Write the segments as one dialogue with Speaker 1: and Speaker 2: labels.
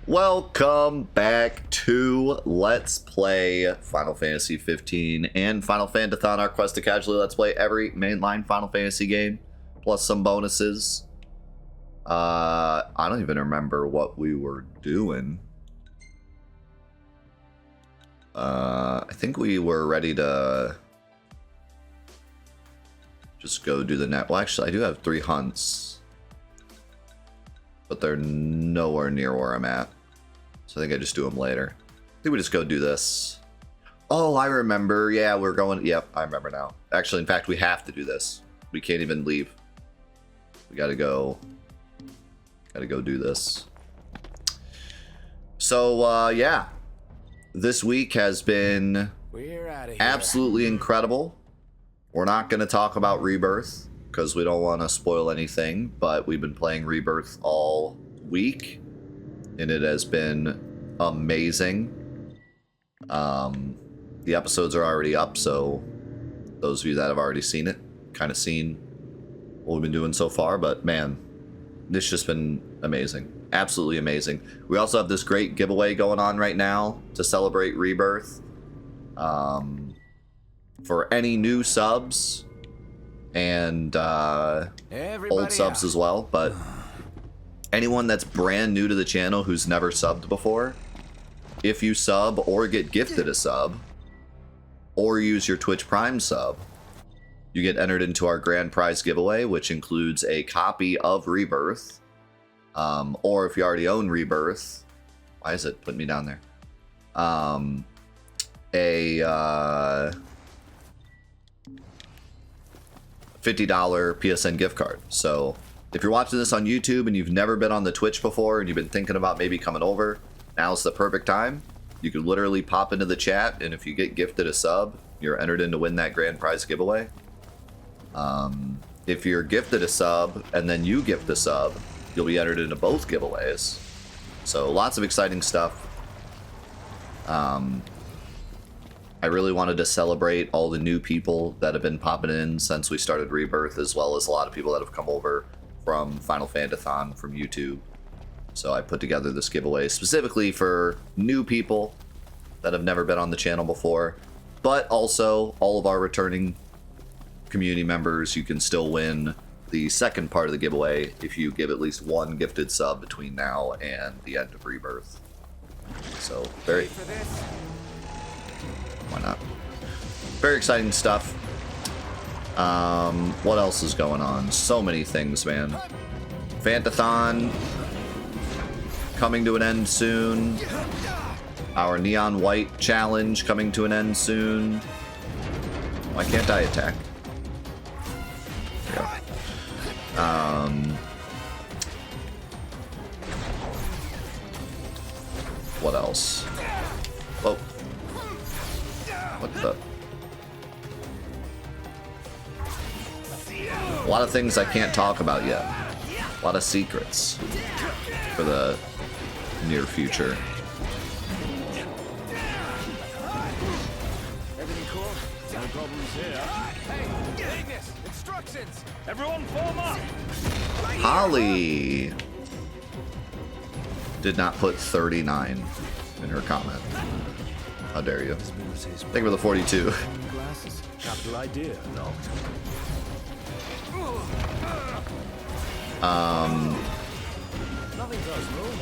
Speaker 1: Welcome back to Let's Play Final Fantasy 15 and Final Fantathon, our quest to casually Let's Play every mainline Final Fantasy game, plus some bonuses. I don't even remember what we were doing. I think we were ready to just go do the net. Well, actually, I do have 3 hunts, but they're nowhere near where I'm at. So I think I just do them later. I think we just go do this. Oh, I remember. Yeah, we're going. Yep, I remember now. Actually, in fact, we have to do this. We can't even leave. We gotta go. Gotta go do this. So, yeah. This week has been absolutely incredible. We're not going to talk about Rebirth because we don't want to spoil anything, but we've been playing Rebirth all week and it has been amazing. The episodes are already up, so those of you that have already seen it kind of seen what we've been doing so far, but man, this has just been amazing. Absolutely amazing. We also have this great giveaway going on right now to celebrate Rebirth. For any new subs and old subs as well, but anyone that's brand new to the channel who's never subbed before, if you sub or get gifted a sub or use your Twitch Prime sub, you get entered into our grand prize giveaway, which includes a copy of Rebirth, or if you already own Rebirth, why is it putting me down there? A $50 PSN gift card. So if you're watching this on YouTube and you've never been on the Twitch before and you've been thinking about maybe coming over, now's the perfect time. You could literally pop into the chat, and if you get gifted a sub, you're entered in to win that grand prize giveaway. If you're gifted a sub and then you gift a sub, you'll be entered into both giveaways. So lots of exciting stuff. I really wanted to celebrate all the new people that have been popping in since we started Rebirth, as well as a lot of people that have come over from Final Fantathon from YouTube. So I put together this giveaway specifically for new people that have never been on the channel before, but also all of our returning community members. You can still win the second part of the giveaway if you give at least one gifted sub between now and the end of Rebirth. So very... Why not? Very exciting stuff. What else is going on? So many things, man. Fantathon coming to an end soon. Our Neon White challenge coming to an end soon. Why can't I attack? There we go. What else? Whoa. What the? A lot of things I can't talk about yet. A lot of secrets for the near future.
Speaker 2: Everything cool? No problems here. Hey, Ignis! Instructions! Everyone form up!
Speaker 1: Holly did not put 39 in her comment. How dare you? Thank you for the 42.
Speaker 2: Glasses. Capital idea. No. Nothing does move.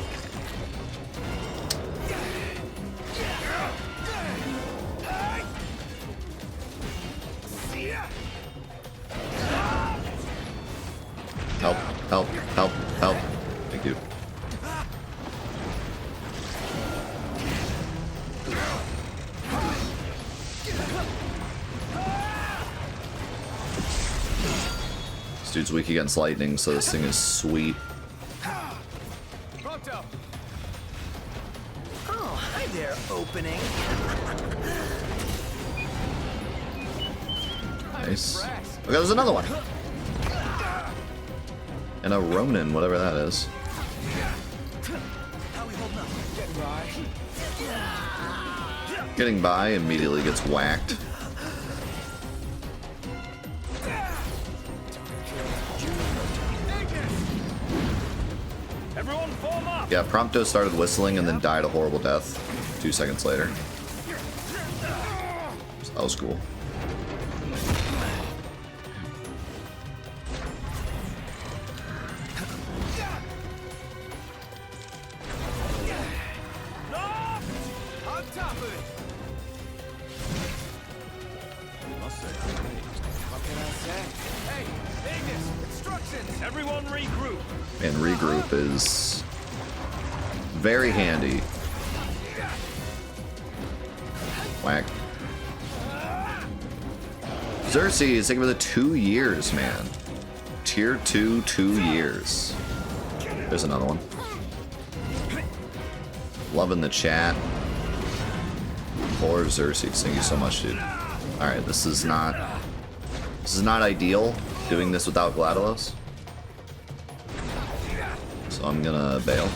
Speaker 1: Help, help, help, help. Thank you. This dude's weak against lightning, so this thing is sweet.
Speaker 2: Oh, hi there, opening.
Speaker 1: Nice. Okay, there's another one. And a Ronin, whatever that is.
Speaker 2: How we holding up? Getting by.
Speaker 1: Getting by immediately gets whacked. Yeah, Prompto started whistling and then died a horrible death 2 seconds later. So that was cool.
Speaker 2: Everyone regroup.
Speaker 1: And regroup is very handy. Whack. Xerxes, think of the 2 years, man. Tier 2, 2 years. There's another one. Loving the chat. Poor Xerxes, thank you so much, dude. Alright, this is not ideal, doing this without GLaDOS. So I'm gonna bail.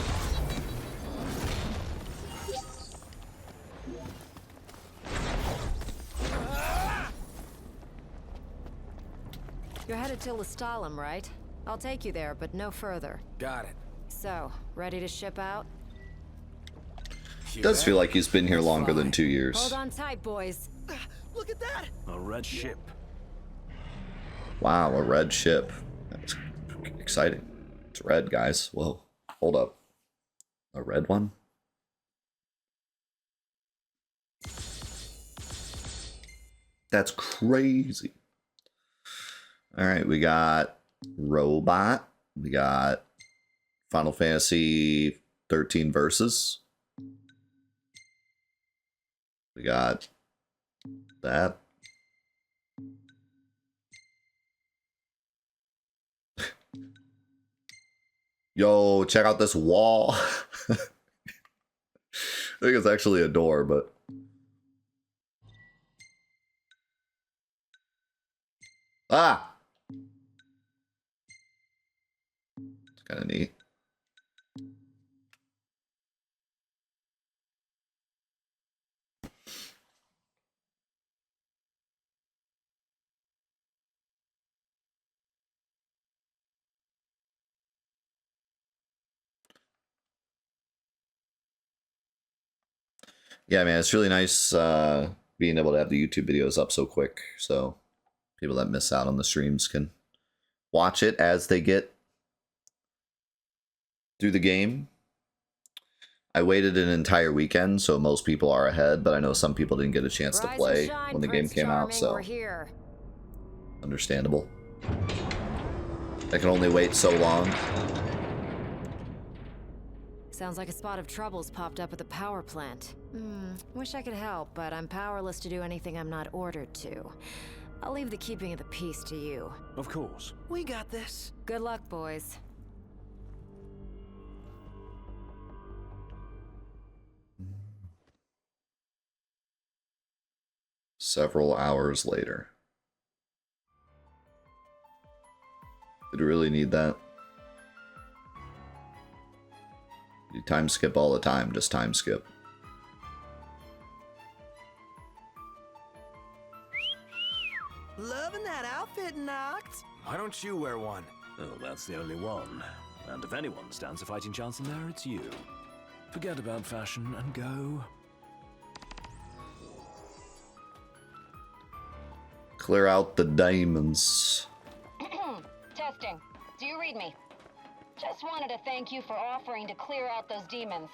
Speaker 3: You're headed to Lestalem, right? I'll take you there, but no further.
Speaker 2: Got it.
Speaker 3: So, ready to ship out?
Speaker 1: It does feel like he's been here longer than 2 years.
Speaker 3: Hold on tight, boys.
Speaker 4: Look at that!
Speaker 2: A red ship.
Speaker 1: Wow, a red ship. That's exciting. It's red, guys. Whoa, hold up. A red one? That's crazy. All right, we got Robot. We got Final Fantasy 13 Versus. We got that. Yo, check out this wall. I think it's actually a door, but... Ah! It's kind of neat. Yeah, man, it's really nice being able to have the YouTube videos up so quick, so people that miss out on the streams can watch it as they get through the game. I waited an entire weekend, so most people are ahead, but I know some people didn't get a chance to play when the game came out, so understandable. I can only wait so long.
Speaker 3: Sounds like a spot of trouble's popped up at the power plant. Wish I could help, but I'm powerless to do anything I'm not ordered to. I'll leave the keeping of the peace to you.
Speaker 2: Of course.
Speaker 4: We got this.
Speaker 3: Good luck, boys.
Speaker 1: Several hours later. Did we really need that? You time skip all the time, just time skip.
Speaker 4: Loving that outfit, Noct.
Speaker 2: Why don't you wear one?
Speaker 5: Oh, that's the only one. And if anyone stands a fighting chance in there, it's you. Forget about fashion and go.
Speaker 1: Clear out the diamonds.
Speaker 6: Testing. Do you read me? Just wanted to thank you for offering to clear out those demons.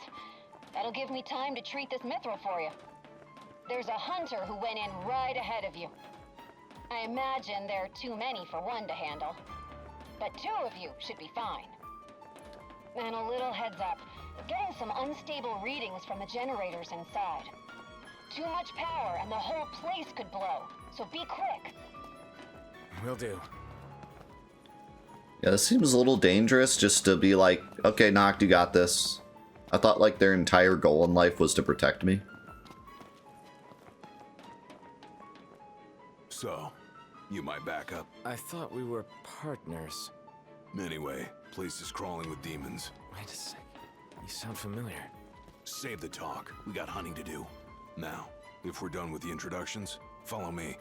Speaker 6: That'll give me time to treat this mithril for you. There's a hunter who went in right ahead of you. I imagine there are too many for one to handle. But 2 of you should be fine. And a little heads up. Getting some unstable readings from the generators inside. Too much power and the whole place could blow. So be quick.
Speaker 2: Will do.
Speaker 1: Yeah, this seems a little dangerous just to be like, okay, Noct, you got this. I thought like their entire goal in life was to protect me.
Speaker 7: So, you my backup?
Speaker 2: I thought we were partners.
Speaker 7: Anyway, place is crawling with demons.
Speaker 2: Wait a sec. You sound familiar.
Speaker 7: Save the talk. We got hunting to do. Now, if we're done with the introductions, follow me.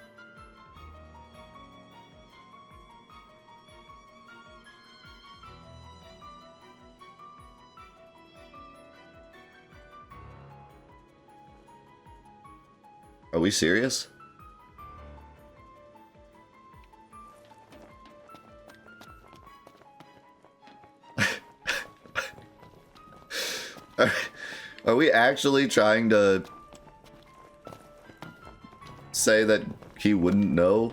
Speaker 1: Are we serious? Are we actually trying to say that he wouldn't know?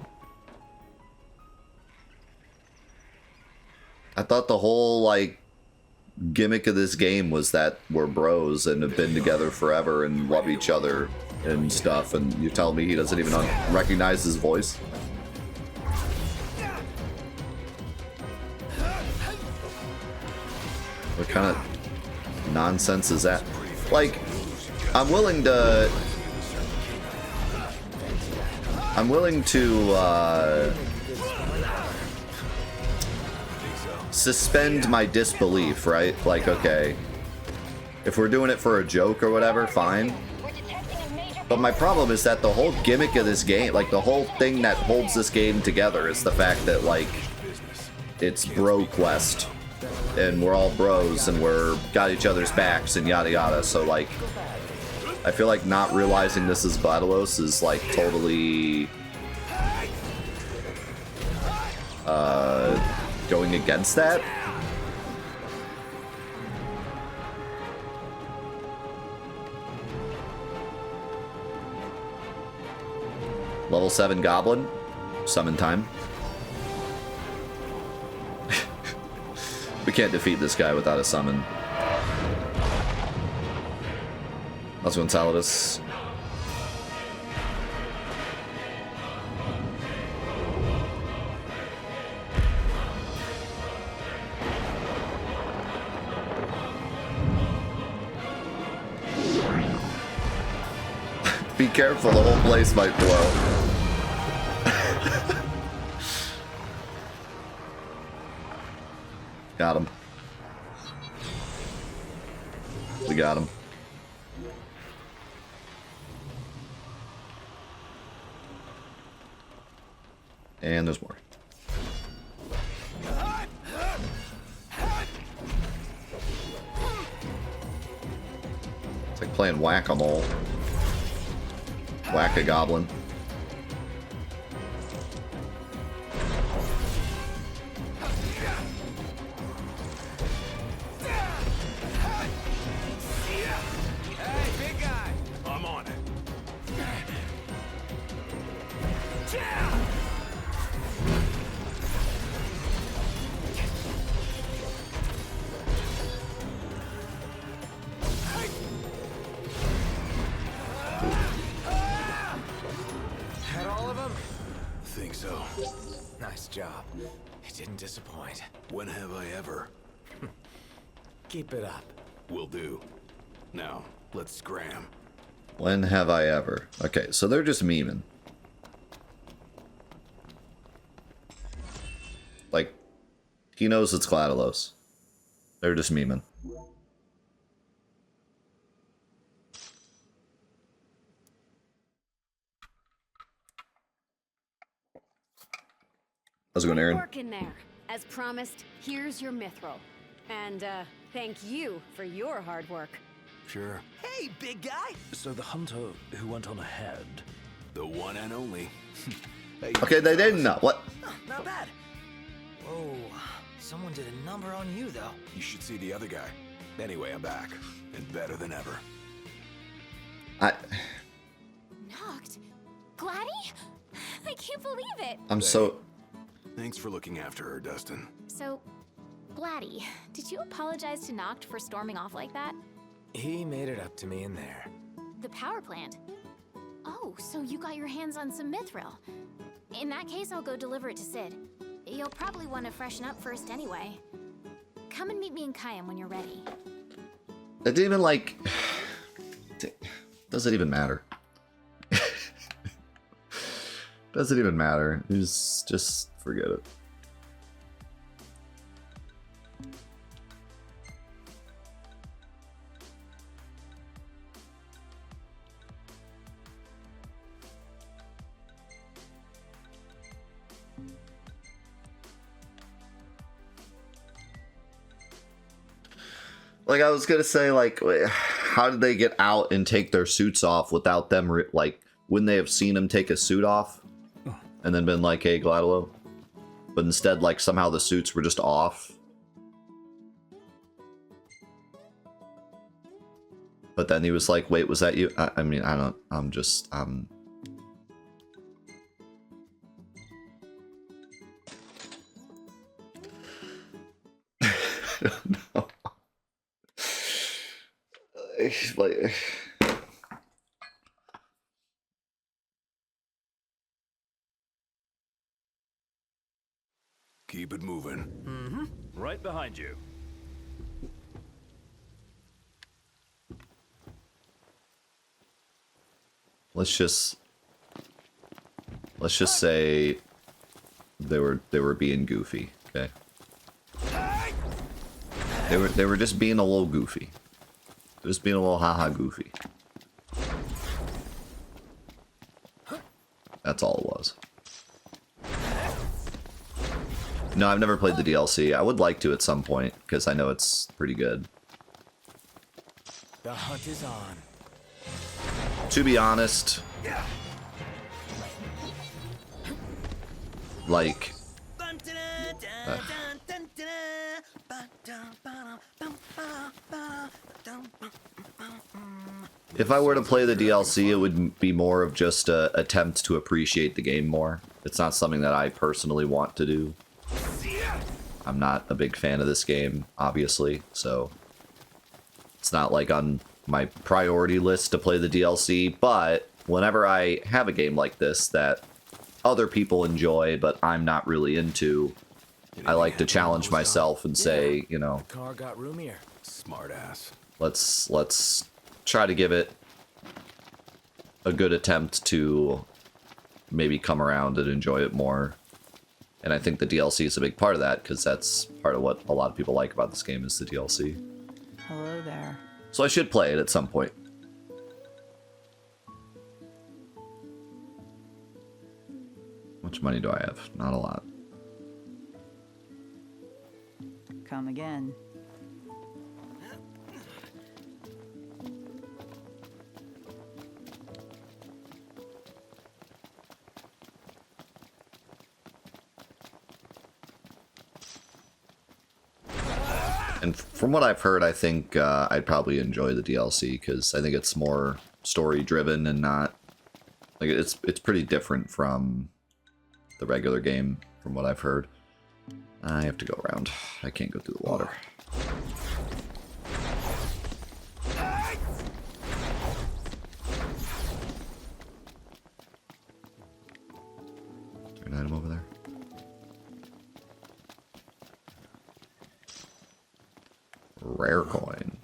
Speaker 1: I thought the whole, like, gimmick of this game was that we're bros and have been together forever and love each other and stuff, and you tell me he doesn't even recognize his voice? What kind of nonsense is that? Like, I'm willing to suspend my disbelief, right? Like, okay, if we're doing it for a joke or whatever, fine. But my problem is that the whole gimmick of this game, like the whole thing that holds this game together, is the fact that, like, it's bro quest and we're all bros and we're got each other's backs and yada yada. So, like, I feel like not realizing this is Gladiolus is, like, totally going against that. Level 7 goblin, summon time. We can't defeat this guy without a summon. Let's go Enceladus. Be careful, the whole place might blow. Got him. We got him. And there's more. It's like playing whack-a-mole. Whack-a-goblin.
Speaker 2: Disappoint.
Speaker 7: When have I ever?
Speaker 2: Keep it up.
Speaker 7: Will do. Now, let's scram.
Speaker 1: When have I ever? Okay, so they're just memeing. Like, he knows it's Gladiolus. They're just memeing. How's it going, Aaron?
Speaker 3: Work in there. As promised, here's your mithril. And, thank you for your hard work.
Speaker 5: Sure.
Speaker 4: Hey, big guy!
Speaker 5: So the hunter who went on ahead...
Speaker 7: The one and only. Hey,
Speaker 1: Okay, they didn't know. What?
Speaker 4: Oh, not bad. Whoa, someone did a number on you, though.
Speaker 7: you should see the other guy. Anyway, I'm back. And better than ever.
Speaker 8: Knocked? Gladdy? I can't believe it.
Speaker 1: I'm so...
Speaker 7: Thanks for looking after her, Dustin.
Speaker 8: So, Gladdy, did you apologize to Noct for storming off like that?
Speaker 2: He made it up to me in there.
Speaker 8: The power plant? Oh, so you got your hands on some mithril. In that case, I'll go deliver it to Sid. You'll probably want to freshen up first anyway. Come and meet me in Kayam when you're ready.
Speaker 1: It didn't even, like... Doesn't even matter. Doesn't even matter. Just forget it. Like, I was gonna say, like, how did they get out and take their suits off without them, like, wouldn't they have seen him take his suit off and then been like, hey, Gladalo? But instead, like, somehow the suits were just off. But then he was like, wait, was that you? I mean, I don't, I'm just, I don't know. Like...
Speaker 7: Keep it moving.
Speaker 5: Mm-hmm. Right behind you.
Speaker 1: Let's just say they were being goofy, okay? They were just being a little goofy. Just being a little haha goofy. That's all it was. No, I've never played the DLC. I would like to at some point, because I know it's pretty good.
Speaker 2: The hunt is on.
Speaker 1: To be honest, like, if I were to play the DLC, it would be more of just an attempt to appreciate the game more. It's not something that I personally want to do. I'm not a big fan of this game, obviously, so it's not like on my priority list to play the DLC, but whenever I have a game like this that other people enjoy, but I'm not really into, I like to challenge myself and say, you know,
Speaker 2: The car got roomier.
Speaker 7: Smart ass.
Speaker 1: let's try to give it a good attempt to maybe come around and enjoy it more. And I think the DLC is a big part of that, because that's part of what a lot of people like about this game is the DLC.
Speaker 9: Hello there.
Speaker 1: So I should play it at some point. How much money do I have? Not a lot.
Speaker 9: Come again.
Speaker 1: And from what I've heard, I think I'd probably enjoy the DLC, because I think it's more story-driven and not... like, it's pretty different from the regular game, from what I've heard. I have to go around. I can't go through the water. Is there an item over there? Rare coin.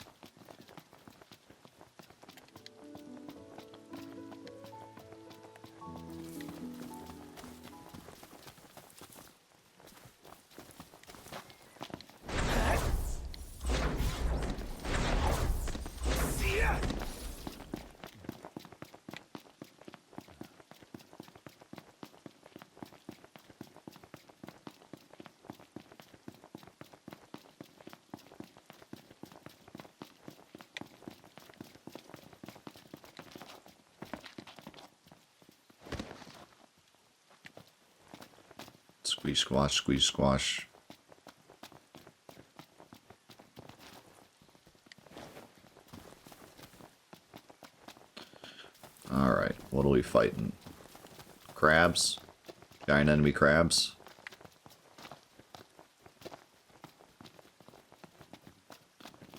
Speaker 1: Squeeze, squash, squeeze, squash. Alright, what are we fighting? Crabs? Giant enemy crabs?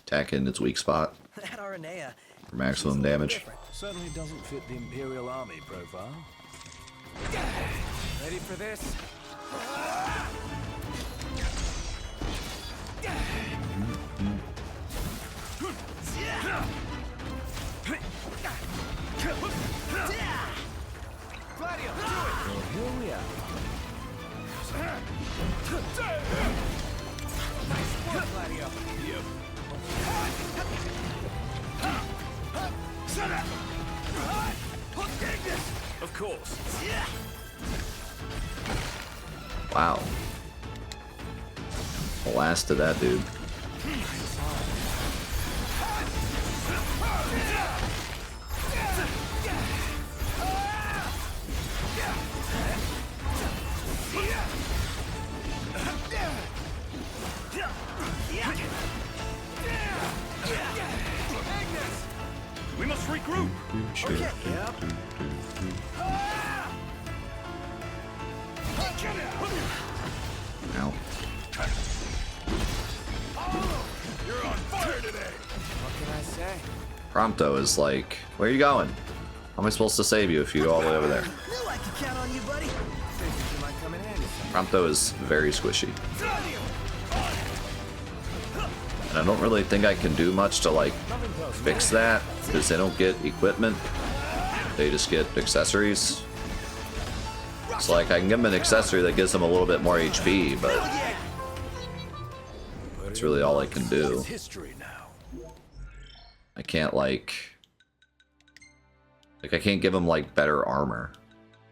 Speaker 1: Attack in its weak spot
Speaker 4: That Aranea.
Speaker 1: for maximum damage.
Speaker 5: Certainly doesn't fit the Imperial Army profile.
Speaker 2: Ready for this? Gladio, do it!
Speaker 5: Well, here we are.
Speaker 2: Nice work, Gladio.
Speaker 7: Yep.
Speaker 5: Of course.
Speaker 1: Wow. Blasted that dude.
Speaker 2: We must regroup.
Speaker 1: Sure.
Speaker 4: Okay, yep.
Speaker 1: Ow.
Speaker 2: You're on fire today.
Speaker 4: What can I say?
Speaker 1: Prompto is like, where are you going? How am I supposed to save you if you go all the way over there?
Speaker 4: Knew I could count on you, buddy. Figured you might come in handy.
Speaker 1: Prompto is very squishy. And I don't really think I can do much to like fix that, because they don't get equipment. They just get accessories. So like I can give them an accessory that gives them a little bit more HP, but that's really all I can do.
Speaker 5: History now.
Speaker 1: I can't like I can't give them like better armor,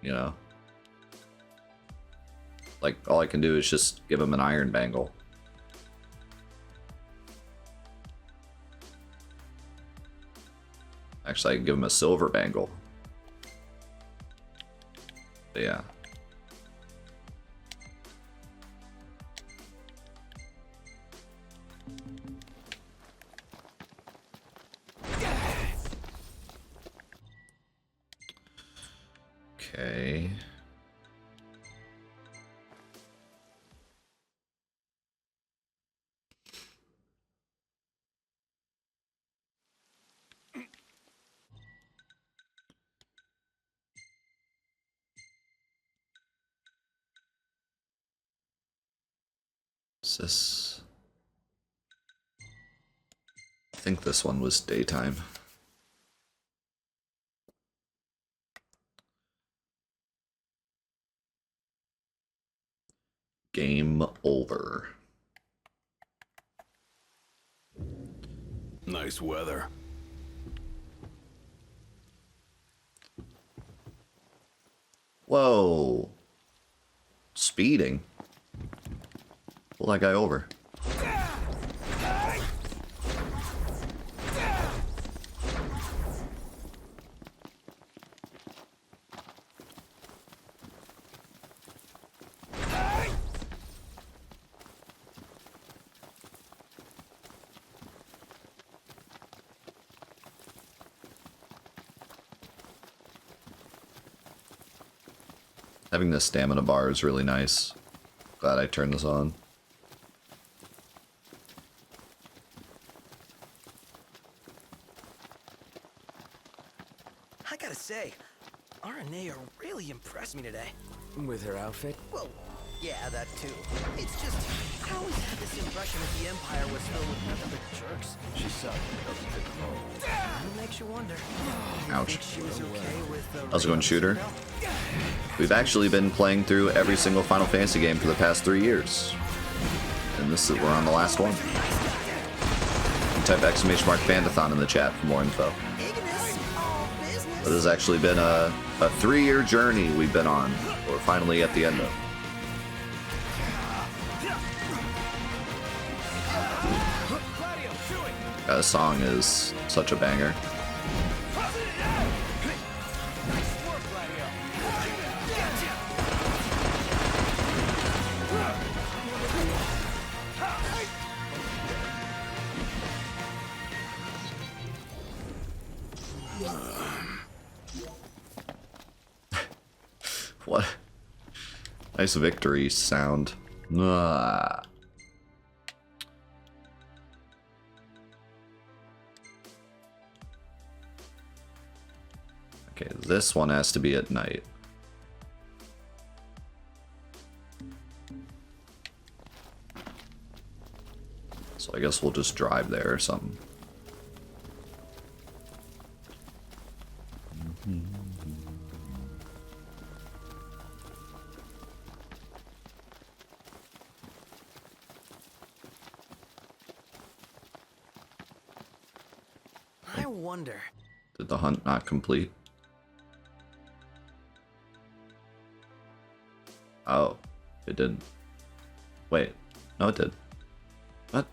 Speaker 1: you know? Like all I can do is just give them an iron bangle. Actually, I can give them a silver bangle. But yeah. Okay. Is this? I think this one was daytime. Game over.
Speaker 7: Nice weather.
Speaker 1: Whoa. Speeding. Pull that guy over. Having the stamina bar is really nice. Glad I turned this on.
Speaker 4: I gotta say, RNA really impressed me today.
Speaker 2: With her outfit?
Speaker 4: Well, yeah, that too. It's just, I always had this impression that the Empire was filled with nothing but jerks.
Speaker 5: She sucked. Doesn't fit the role.
Speaker 4: It makes you wonder.
Speaker 1: Ouch.
Speaker 4: She was okay with
Speaker 1: How's it going, shooter?
Speaker 4: Citadel?
Speaker 1: We've actually been playing through every single Final Fantasy game for the past 3 years. And we're on the last one. Type !Fantathon in the chat for more info.
Speaker 4: Ignis, all business.
Speaker 1: But this has actually been a 3-year journey we've been on. We're finally at the end of. That song is such a banger. What? Nice victory sound. Ah. Okay, this one has to be at night. So I guess we'll just drive there or something.
Speaker 4: I wonder.
Speaker 1: Did the hunt not complete? Oh, it didn't. Wait, no it did. What?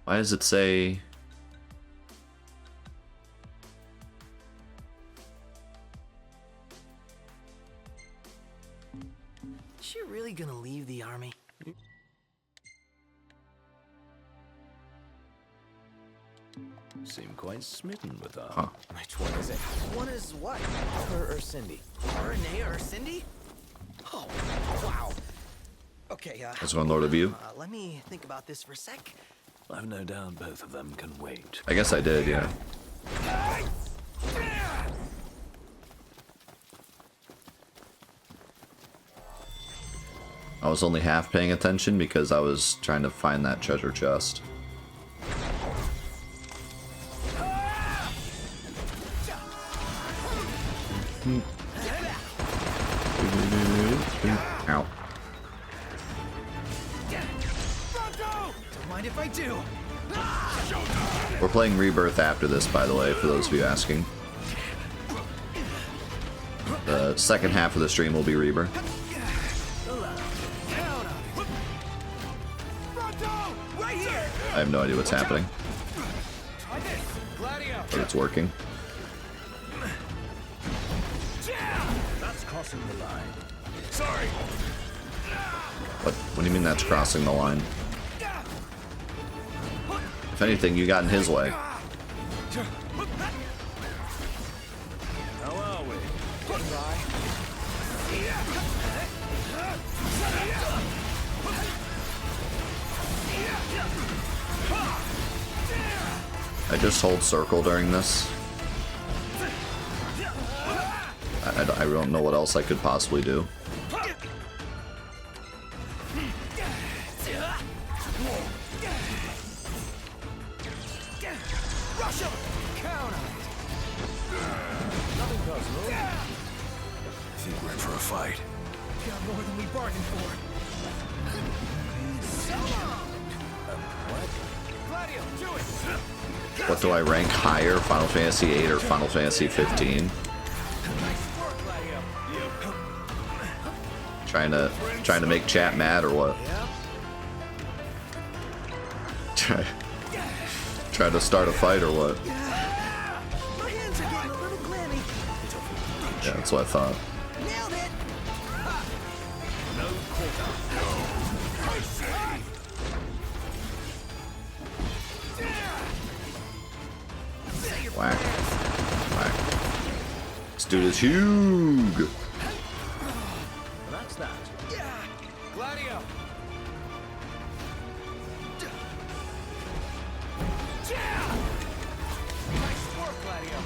Speaker 1: Why does it say...
Speaker 4: Is she really gonna leave the army?
Speaker 5: seem quite smitten with her.
Speaker 1: Huh.
Speaker 4: Which one is it? One is what? Her or Cindy? Renee or Cindy? Oh, wow. Okay,
Speaker 1: That's one Lord of You.
Speaker 4: let me think about this for a sec.
Speaker 5: I've no doubt both of them can wait.
Speaker 1: I guess I did, yeah. I was only half paying attention because I was trying to find that treasure chest. Ow.
Speaker 4: Don't mind if I do.
Speaker 1: We're playing Rebirth after this, by the way, for those of you asking. The second half of the stream will be Rebirth. I have no idea what's happening, but it's working.
Speaker 5: That's crossing the line.
Speaker 2: Sorry.
Speaker 1: What do you mean that's crossing the line? If anything, you got in his way.
Speaker 5: How are we?
Speaker 4: Getting by.
Speaker 1: I just hold circle during this. I don't know what else I could possibly do.
Speaker 4: Rush him! Count on it.
Speaker 5: Nothing personal.
Speaker 7: I think we're in for a fight.
Speaker 4: Got more than we bargained for. Gladio, do it!
Speaker 1: What do I rank higher, Final Fantasy 8 or Final Fantasy 15?
Speaker 4: Nice work, Gladio.
Speaker 1: Trying to make chat mad or what? Try to start a fight or what?
Speaker 4: My hands are getting a little clammy.
Speaker 1: Yeah, that's what I thought.
Speaker 4: Nailed it!
Speaker 5: No quarter.
Speaker 1: Whack. Whack. This dude is huge!
Speaker 5: That's that.
Speaker 4: Gladio! Nice work, Gladio.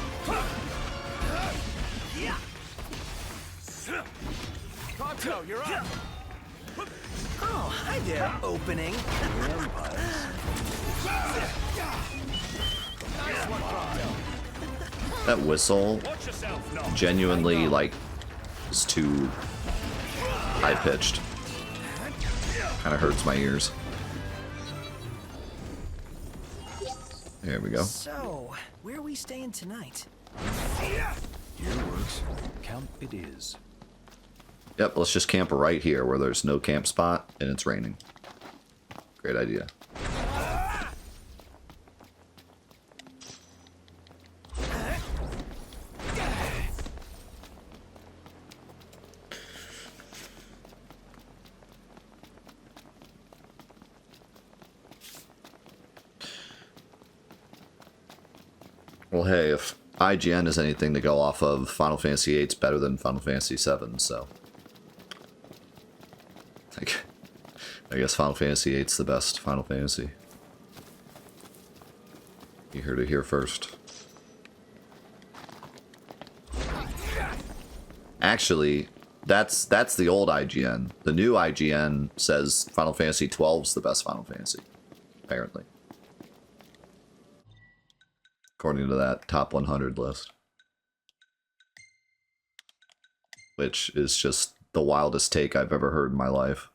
Speaker 4: Kanto, you're up. Oh, hi there, opening. Nice one, Kanto.
Speaker 1: That whistle
Speaker 2: Watch yourself, no.
Speaker 1: genuinely, like, is too high-pitched. Kinda hurts my ears. There we go.
Speaker 4: So, where are we staying tonight?
Speaker 5: Here works. Camp it is.
Speaker 1: Yep, let's just camp right here where there's no camp spot and it's raining. Great idea. Well, hey, if IGN is anything to go off of, Final Fantasy VIII's better than Final Fantasy VII, so... I guess Final Fantasy VIII's the best Final Fantasy. You heard it here first. Actually, that's the old IGN. The new IGN says Final Fantasy XII's the best Final Fantasy, apparently. According to that top 100 list. Which is just the wildest take I've ever heard in my life.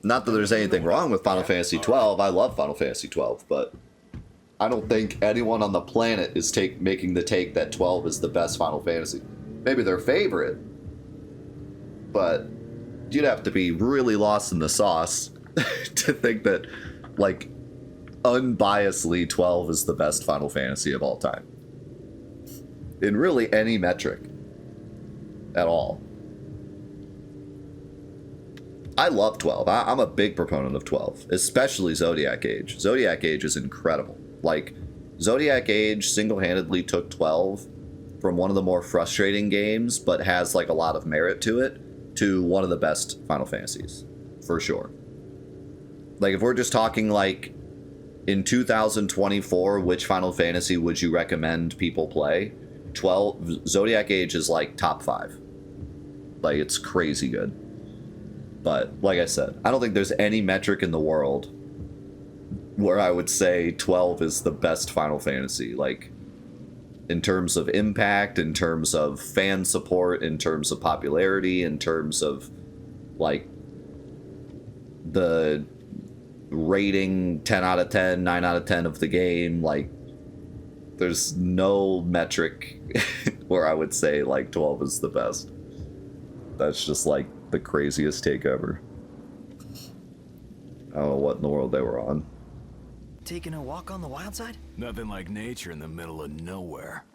Speaker 1: Not that there's anything wrong with Final Fantasy XII. I love Final Fantasy XII, but I don't think anyone on the planet is making the take that 12 is the best Final Fantasy. Maybe their favorite, but you'd have to be really lost in the sauce to think that, like, unbiasedly 12 is the best Final Fantasy of all time. In really any metric at all. I love 12. I'm a big proponent of 12, especially Zodiac Age. Zodiac Age is incredible. Like, Zodiac Age single-handedly took 12 from one of the more frustrating games, but has like a lot of merit to it, to one of the best Final Fantasies, for sure. Like, if we're just talking like in 2024, which Final Fantasy would you recommend people play? 12. Zodiac Age is like top 5. Like, it's crazy good. But like I said, I don't think there's any metric in the world where I would say 12 is the best Final Fantasy. Like, in terms of impact, in terms of fan support, in terms of popularity, in terms of like the rating 10 out of 10, 9 out of 10 of the game, like there's no metric where I would say like 12 is the best. That's just like the craziest take ever. I don't know what in the world they were on.
Speaker 4: Taking a walk on the wild side?
Speaker 7: Nothing like nature in the middle of nowhere.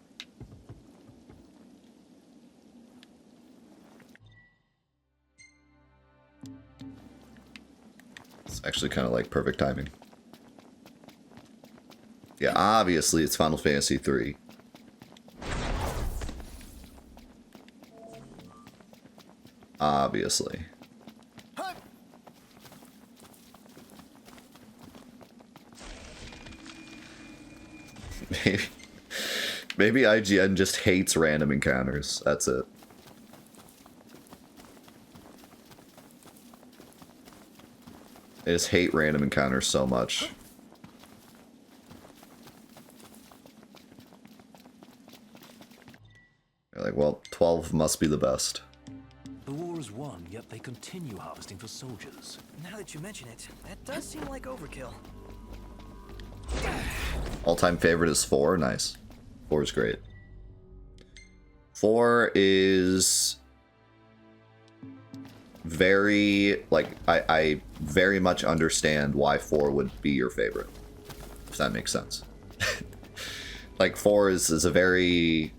Speaker 1: It's actually kind of like perfect timing. Yeah, obviously it's Final Fantasy 3. Obviously. Maybe IGN just hates random encounters. That's it. I just hate random encounters so much. They're like, well, 12 must be the best.
Speaker 5: The war is won, yet they continue harvesting for soldiers.
Speaker 4: Now that you mention it, that does seem like overkill.
Speaker 1: All-time favorite is 4. Nice. 4 is great. 4 is very, like, I very much understand why 4 would be your favorite, if that makes sense. Like, 4 is a very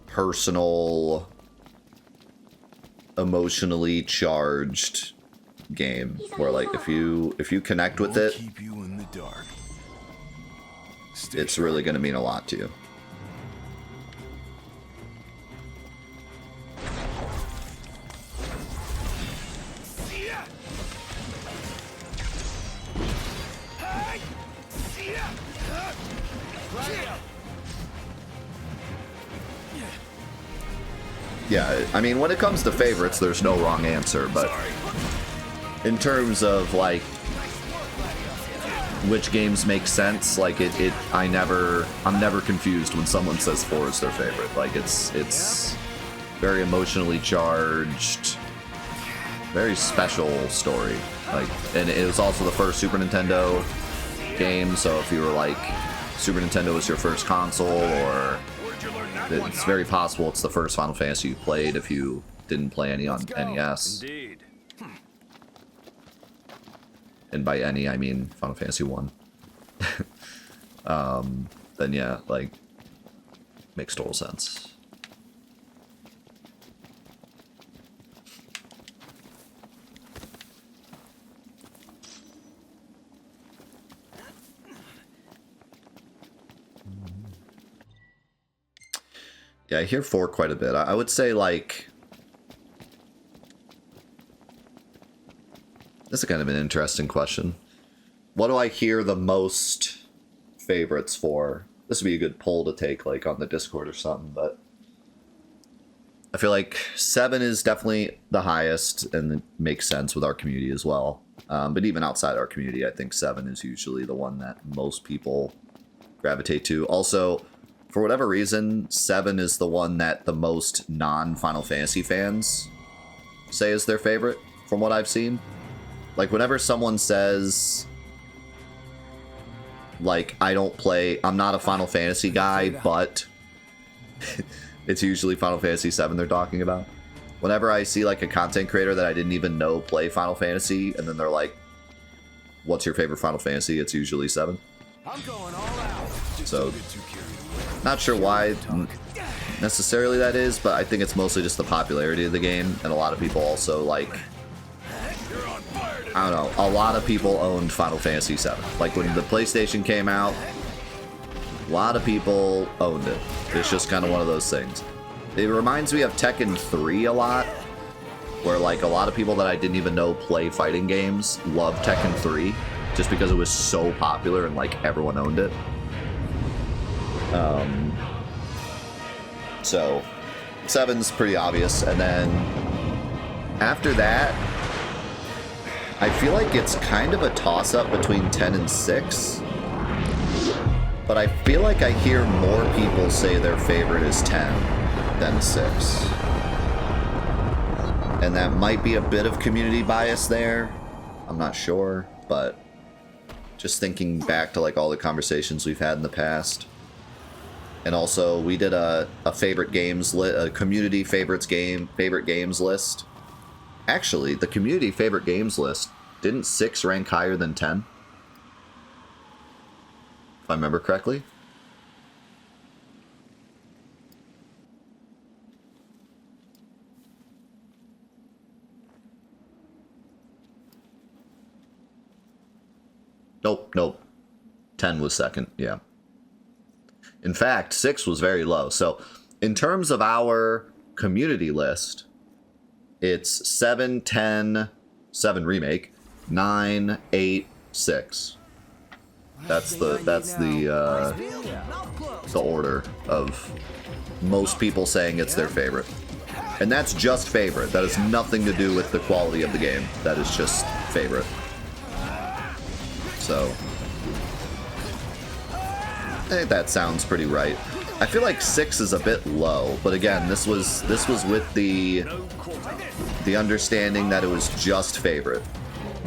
Speaker 1: personal, emotionally charged game where, like, if you connect with it,
Speaker 7: Keep you in the dark.
Speaker 1: it's really going to mean a lot to you. Yeah, I mean, when it comes to favorites, there's no wrong answer, but in terms of, like, which games make sense, like, I'm never confused when someone says 4 is their favorite. Like, it's very emotionally charged, very special story. Like, and it was also the first Super Nintendo game, so if you were, like, Super Nintendo was your first console, or it's very possible it's the first Final Fantasy you played if you didn't play any on NES.
Speaker 2: Indeed.
Speaker 1: And by any, I mean Final Fantasy 1. Then yeah, like, makes total sense. Yeah, I hear 4 quite a bit. I would say, like, this is kind of an interesting question. What do I hear the most favorites for? This would be a good poll to take, like, on the Discord or something, but I feel like 7 is definitely the highest, and it makes sense with our community as well. But even outside our community, I think 7 is usually the one that most people gravitate to. Also, for whatever reason, 7 is the one that the most non-Final Fantasy fans say is their favorite, from what I've seen. Like, whenever someone says, like, I'm not a Final Fantasy guy, but it's usually Final Fantasy 7 they're talking about. Whenever I see, like, a content creator that I didn't even know play Final Fantasy, and then they're like, what's your favorite Final Fantasy? It's usually 7.
Speaker 2: I'm going all out.
Speaker 1: So, not sure why necessarily that is, but I think it's mostly just the popularity of the game, and a lot of people also, like, I don't know, a lot of people owned Final Fantasy VII. Like, when the PlayStation came out, a lot of people owned it. It's just kind of one of those things. It reminds me of Tekken 3 a lot, where, like, a lot of people that I didn't even know play fighting games love Tekken 3, just because it was so popular and, like, everyone owned it. So, 7's pretty obvious, and then after that, I feel like it's kind of a toss-up between 10 and 6, but I feel like I hear more people say their favorite is 10 than 6. And that might be a bit of community bias there, I'm not sure, but just thinking back to like all the conversations we've had in the past. And also, we did a favorite games a community favorite games list. Actually, the community favorite games list, didn't 6 rank higher than 10? If I remember correctly. Nope. 10 was second, yeah. In fact, 6 was very low. So, in terms of our community list, it's 7, 10, 7 remake, 9, 8, 6. That's the order of most people saying it's their favorite. And that's just favorite. That has nothing to do with the quality of the game. That is just favorite. So, I think that sounds pretty right. I feel like 6 is a bit low, but again, this was with the understanding that it was just favorite.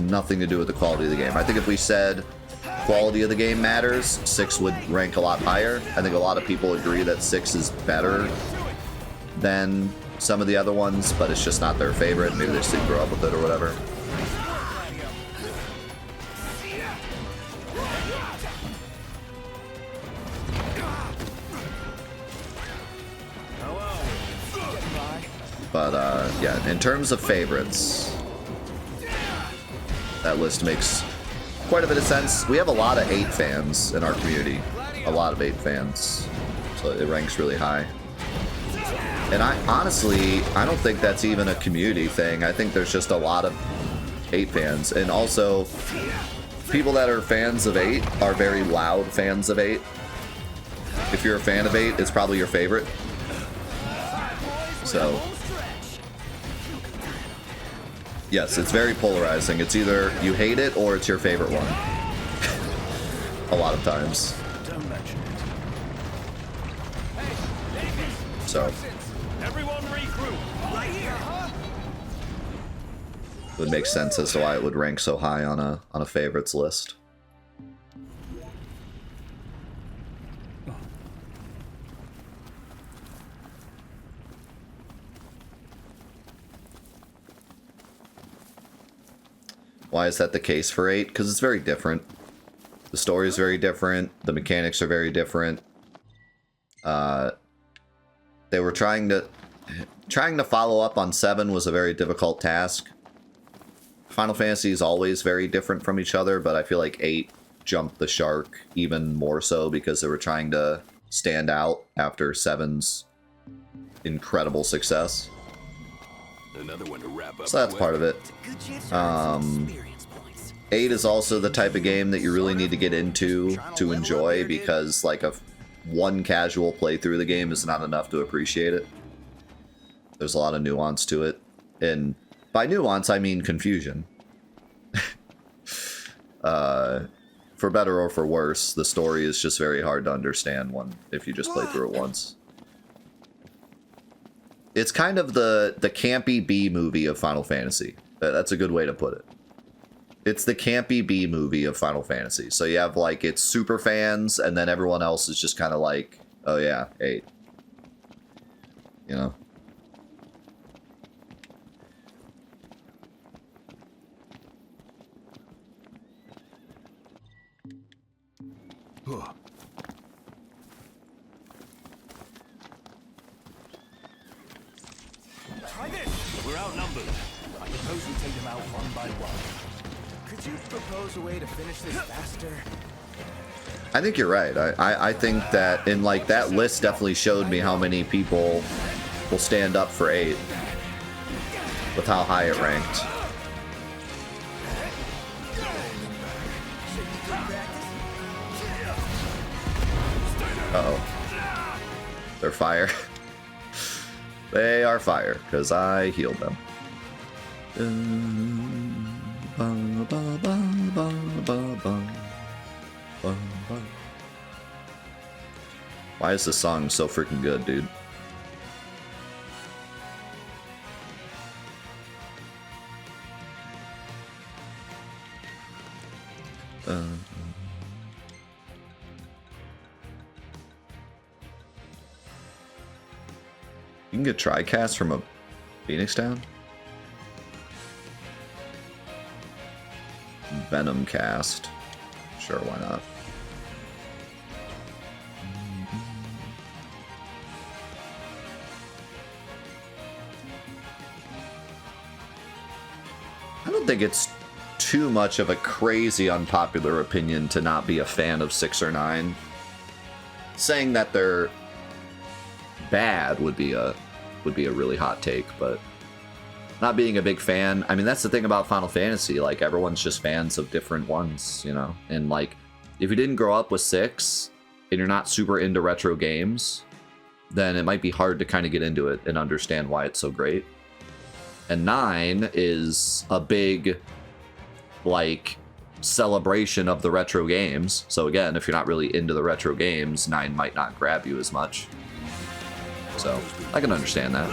Speaker 1: Nothing to do with the quality of the game. I think if we said quality of the game matters, 6 would rank a lot higher. I think a lot of people agree that 6 is better than some of the other ones, but it's just not their favorite. Maybe they just didn't grow up with it or whatever. But, yeah, in terms of favorites, that list makes quite a bit of sense. We have a lot of 8 fans in our community. A lot of 8 fans. So it ranks really high. And I don't think that's even a community thing. I think there's just a lot of 8 fans. And also, people that are fans of 8 are very loud fans of 8. If you're a fan of 8, it's probably your favorite. So, yes, it's very polarizing. It's either you hate it or it's your favorite one. A lot of times. So,
Speaker 2: Everyone regroup. Right here, huh?
Speaker 1: it would make sense as to why it would rank so high on a favorites list. Why is that the case for 8? Because it's very different. The story is very different. The mechanics are very different. They were trying to follow up on 7 was a very difficult task. Final Fantasy is always very different from each other, but I feel like 8 jumped the shark even more so because they were trying to stand out after 7's incredible success.
Speaker 7: Another one to wrap up.
Speaker 1: So that's part of it. 8 is also the type of game that you really need to get into to enjoy because like one casual playthrough of the game is not enough to appreciate it. There's a lot of nuance to it. And by nuance, I mean confusion. For better or for worse, the story is just very hard to understand if you just play through it once. It's kind of the campy B movie of Final Fantasy. That's a good way to put it. It's the campy B movie of Final Fantasy. So you have like its super fans, and then everyone else is just kind of like, oh yeah, 8. You know?
Speaker 5: We're outnumbered. I propose we take them out one by one.
Speaker 4: Could you propose a way to finish this faster?
Speaker 1: I think you're right. I think that in like that list definitely showed me how many people will stand up for 8 with how high it ranked. Uh-oh. They're fire. They are fire, because I healed them. Why is this song so freaking good, dude? You can get TriCast from a Phoenix Town? Venom Cast. Sure, why not? I don't think it's too much of a crazy unpopular opinion to not be a fan of 6 or 9. Saying that they're bad would be a really hot take, but not being a big fan, I mean, that's the thing about Final Fantasy, like everyone's just fans of different ones, you know? And like if you didn't grow up with 6 and you're not super into retro games, then it might be hard to kind of get into it and understand why it's so great. And 9 is a big like celebration of the retro games. So again, if you're not really into the retro games, 9 might not grab you as much. So I can understand that.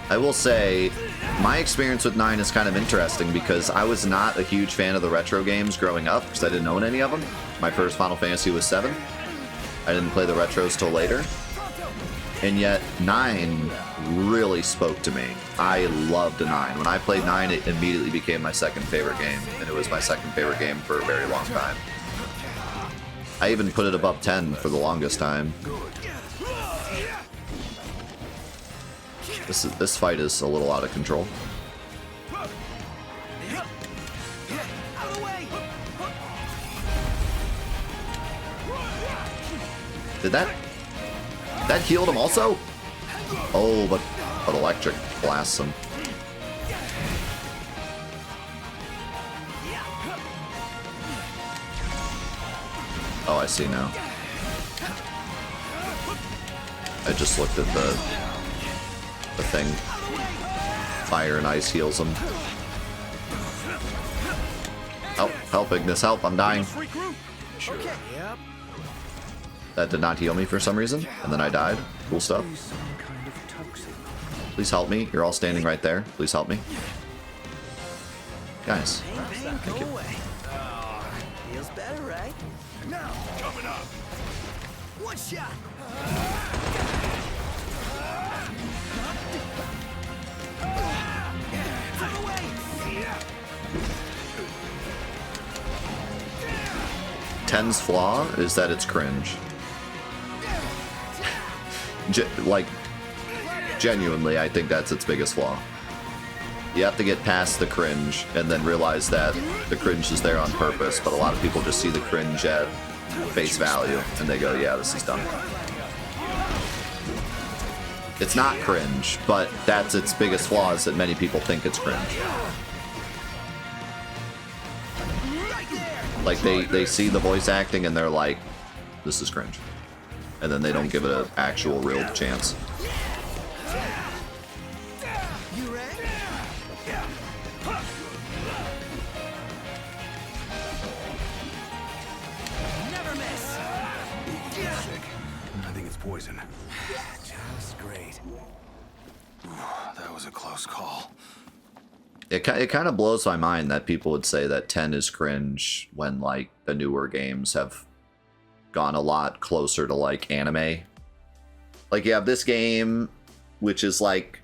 Speaker 1: I will say, my experience with 9 is kind of interesting because I was not a huge fan of the retro games growing up because I didn't own any of them. My first Final Fantasy was 7. I didn't play the retros till later. And yet 9 really spoke to me. I loved 9. When I played 9, it immediately became my second favorite game, and it was my second favorite game for a very long time. I even put it above 10 for the longest time. This fight is a little out of control. Did that healed him also? Oh, but electric blasts him. Oh, I see now. I just looked at the thing. Fire and ice heals him. Help, help, Ignis, help, I'm dying. That did not heal me for some reason, and then I died. Cool stuff. Please help me. You're all standing right there. Please help me. Guys. Thank you.
Speaker 4: Feels better, right? Now, coming up. One shot.
Speaker 1: Ten's flaw is that it's cringe. Like, genuinely, I think that's its biggest flaw. You have to get past the cringe and then realize that the cringe is there on purpose, but a lot of people just see the cringe at face value and they go, yeah, this is dumb. It's not cringe, but that's its biggest flaw, is that many people think it's cringe. Like, they see the voice acting and they're like, this is cringe. And then they don't give it an actual real chance.
Speaker 7: I think it's poison.
Speaker 4: Just great.
Speaker 7: That was a close call.
Speaker 1: It kind of blows my mind that people would say that 10 is cringe when, like, the newer games have gone a lot closer to, like, anime. Like, you have this game, which is, like,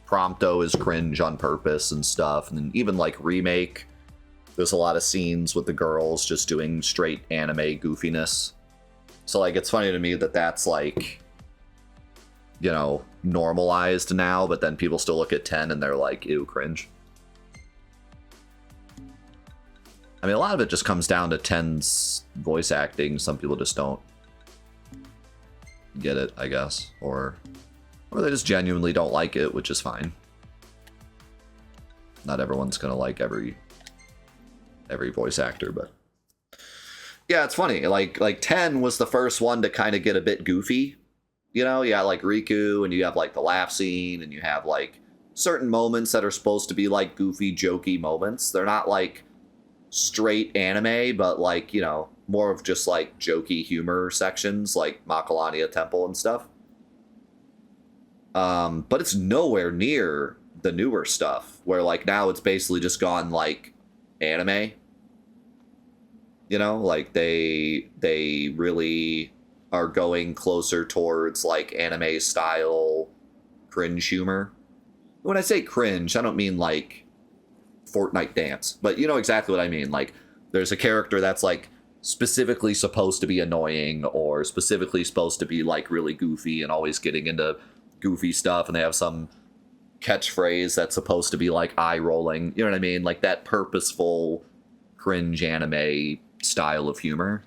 Speaker 1: Prompto is cringe on purpose and stuff, and then even, like, Remake There's a lot of scenes with the girls just doing straight anime goofiness. So, like, it's funny to me that that's, like, you know, normalized now, but then people still look at 10 and they're like, ew, cringe. I mean, a lot of it just comes down to 10's voice acting. Some people just don't get it, I guess. Or they just genuinely don't like it, which is fine. Not everyone's gonna like every voice actor, but yeah, it's funny. Like 10 was the first one to kind of get a bit goofy. You know, you got like Riku, and you have like the laugh scene, and you have like certain moments that are supposed to be like goofy, jokey moments. They're not like straight anime, but like, you know, more of just like jokey humor sections, like Makalania Temple and stuff. But it's nowhere near the newer stuff, where like now it's basically just gone like anime. You know, like they really are going closer towards like anime style cringe humor. When I say cringe, I don't mean like Fortnite dance, but you know exactly what I mean. Like there's a character that's like specifically supposed to be annoying, or specifically supposed to be like really goofy and always getting into goofy stuff, and they have some catchphrase that's supposed to be like eye rolling. You know what I mean? Like that purposeful cringe anime style of humor.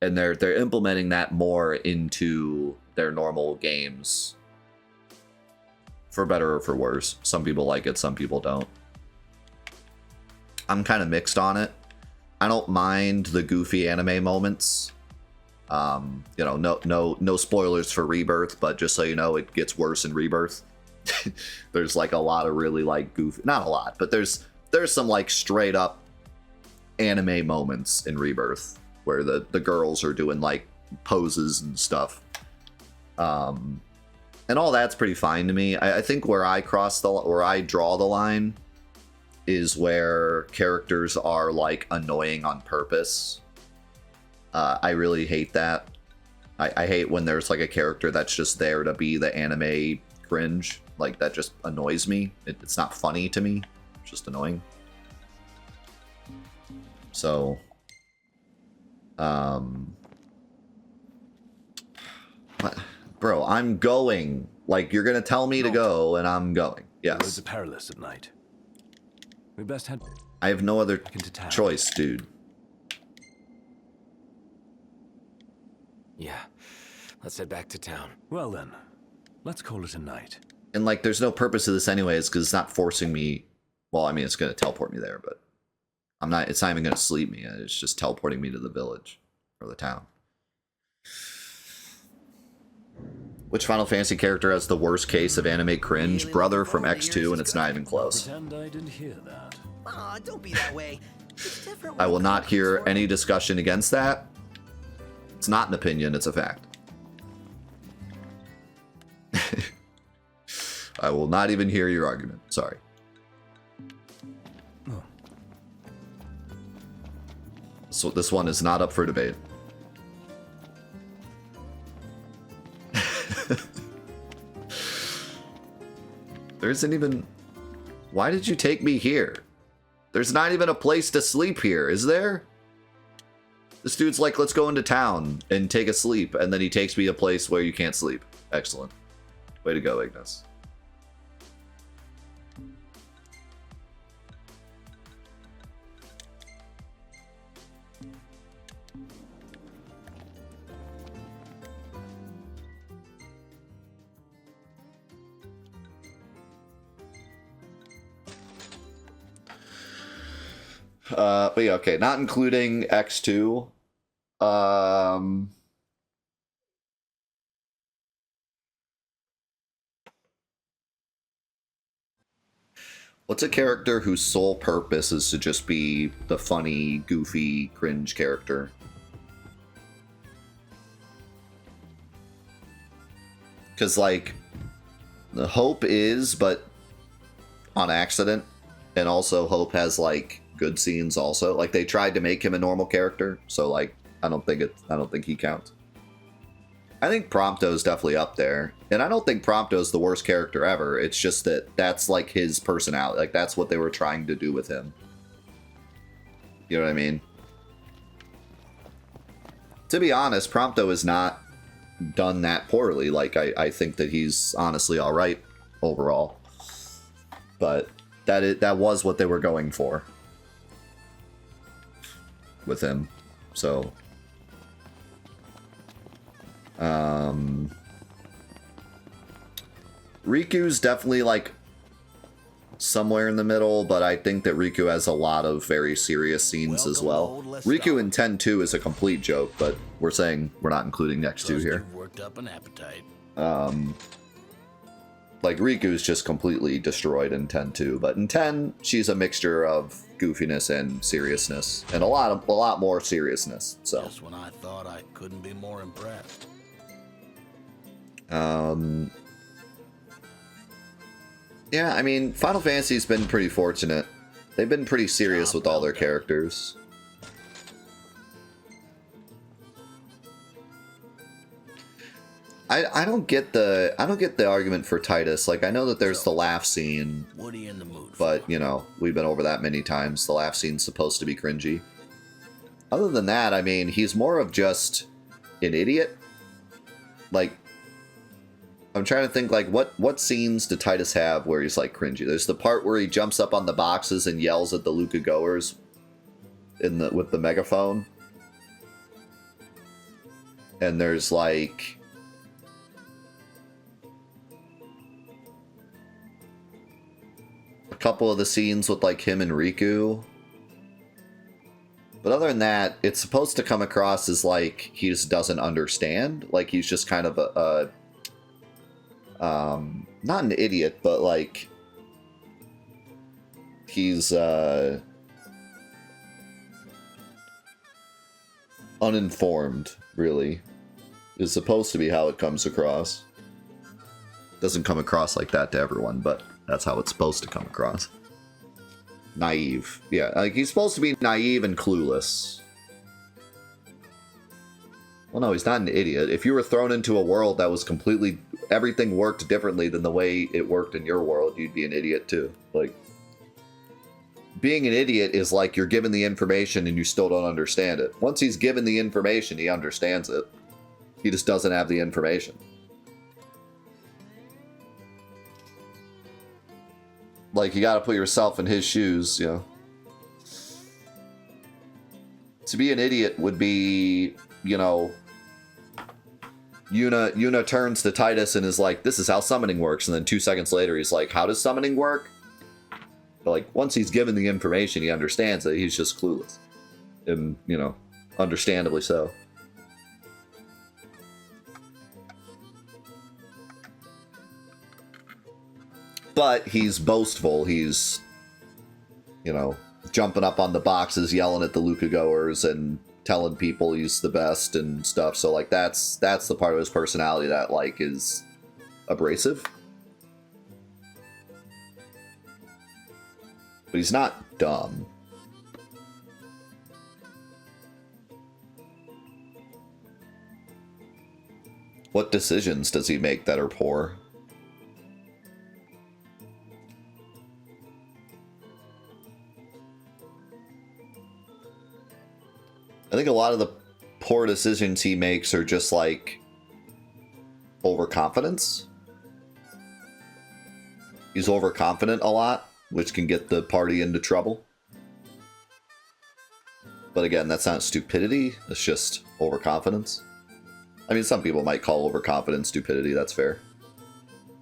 Speaker 1: And they're implementing that more into their normal games. For better or for worse. Some people like it, some people don't. I'm kind of mixed on it. I don't mind the goofy anime moments. You know, no spoilers for Rebirth, but just so you know, it gets worse in Rebirth. There's like a lot of really like goofy, not a lot, but there's some like straight up anime moments in Rebirth where the girls are doing like poses and stuff. And all that's pretty fine to me. I think where I draw the line is where characters are like annoying on purpose. I really hate that. I hate when there's like a character that's just there to be the anime cringe. Like that just annoys me. It's not funny to me. It's just annoying. So, bro, I'm going. Like you're gonna tell me to go, and I'm going. Yes.
Speaker 5: The roads are perilous at night. We best head.
Speaker 1: I have no other
Speaker 5: into town.
Speaker 1: choice, dude.
Speaker 4: Yeah, let's head back to town.
Speaker 5: Well then, let's call it a night.
Speaker 1: And like, there's no purpose to this anyways, because it's not forcing me. Well, I mean, it's gonna teleport me there, but I'm not. It's not even gonna sleep me. It's just teleporting me to the village or the town. Which Final Fantasy character has the worst case of anime cringe? Brother from X2, and it's not even close.
Speaker 5: Pretend I didn't hear that.
Speaker 4: Aw, don't be that way. It's different
Speaker 1: I
Speaker 4: when
Speaker 1: will
Speaker 4: it
Speaker 1: not
Speaker 4: comes
Speaker 1: hear
Speaker 4: for-
Speaker 1: any discussion against that. It's not an opinion, it's a fact. I will not even hear your argument. Sorry.
Speaker 5: Oh.
Speaker 1: So this one is not up for debate. There isn't even... Why did you take me here? There's not even a place to sleep here, is there? This dude's like, let's go into town and take a sleep, and then he takes me to a place where you can't sleep. Excellent. Way to go, Ignis. But yeah, okay, not including X2. What's a character whose sole purpose is to just be the funny, goofy, cringe character? Because, like, the Hope is, but on accident. And also, Hope has, like, good scenes also. Like, they tried to make him a normal character, so, like, I don't think he counts. I think Prompto's definitely up there. And I don't think Prompto's the worst character ever. It's just that that's like his personality. Like that's what they were trying to do with him. You know what I mean? To be honest, Prompto has not done that poorly. Like, I think that he's honestly alright overall. But that was what they were going for with him. So Riku's definitely like somewhere in the middle, but I think that Riku has a lot of very serious scenes as well. Riku in 10-2 is a complete joke, but we're saying we're not including next 2 here.
Speaker 10: Worked up an appetite.
Speaker 1: Like, Riku's just completely destroyed in 10-2, but in 10, she's a mixture of goofiness and seriousness, and a lot more seriousness. So
Speaker 10: just when I thought I couldn't be more impressed.
Speaker 1: Yeah, I mean, Final Fantasy's been pretty fortunate. They've been pretty serious with all their characters. I don't get the argument for Titus. Like, I know that there's the laugh scene,
Speaker 10: What are you in the mood for?
Speaker 1: but you know, we've been over that many times. The laugh scene's supposed to be cringy. Other than that, I mean, he's more of just an idiot. Like, I'm trying to think, like, what scenes did Titus have where he's like cringy? There's the part where he jumps up on the boxes and yells at the Luca goers with the megaphone. And there's like a couple of the scenes with like him and Riku. But other than that, it's supposed to come across as like he just doesn't understand. Like he's just kind of not an idiot, but like he's uninformed, really, is supposed to be how it comes across. Doesn't come across like that to everyone, but that's how it's supposed to come across. Naive. Yeah, like he's supposed to be naive and clueless. Well, no, he's not an idiot. If you were thrown into a world that was completely... everything worked differently than the way it worked in your world, you'd be an idiot too. Like, being an idiot is like you're given the information and you still don't understand it. Once he's given the information, he understands it. He just doesn't have the information. Like, you gotta put yourself in his shoes, you know. To be an idiot would be, you know... Yuna turns to Titus and is like, this is how summoning works. And then 2 seconds later, he's like, how does summoning work? But like, once he's given the information, he understands it. He's just clueless. And, you know, understandably so. But he's boastful. He's, you know, jumping up on the boxes, yelling at the Luca goers, and telling people he's the best and stuff. So like that's the part of his personality that like is abrasive. But he's not dumb. What decisions does he make that are poor? I think a lot of the poor decisions he makes are just like overconfidence. He's overconfident a lot, which can get the party into trouble. But again, that's not stupidity, it's just overconfidence. I mean, some people might call overconfidence stupidity, that's fair.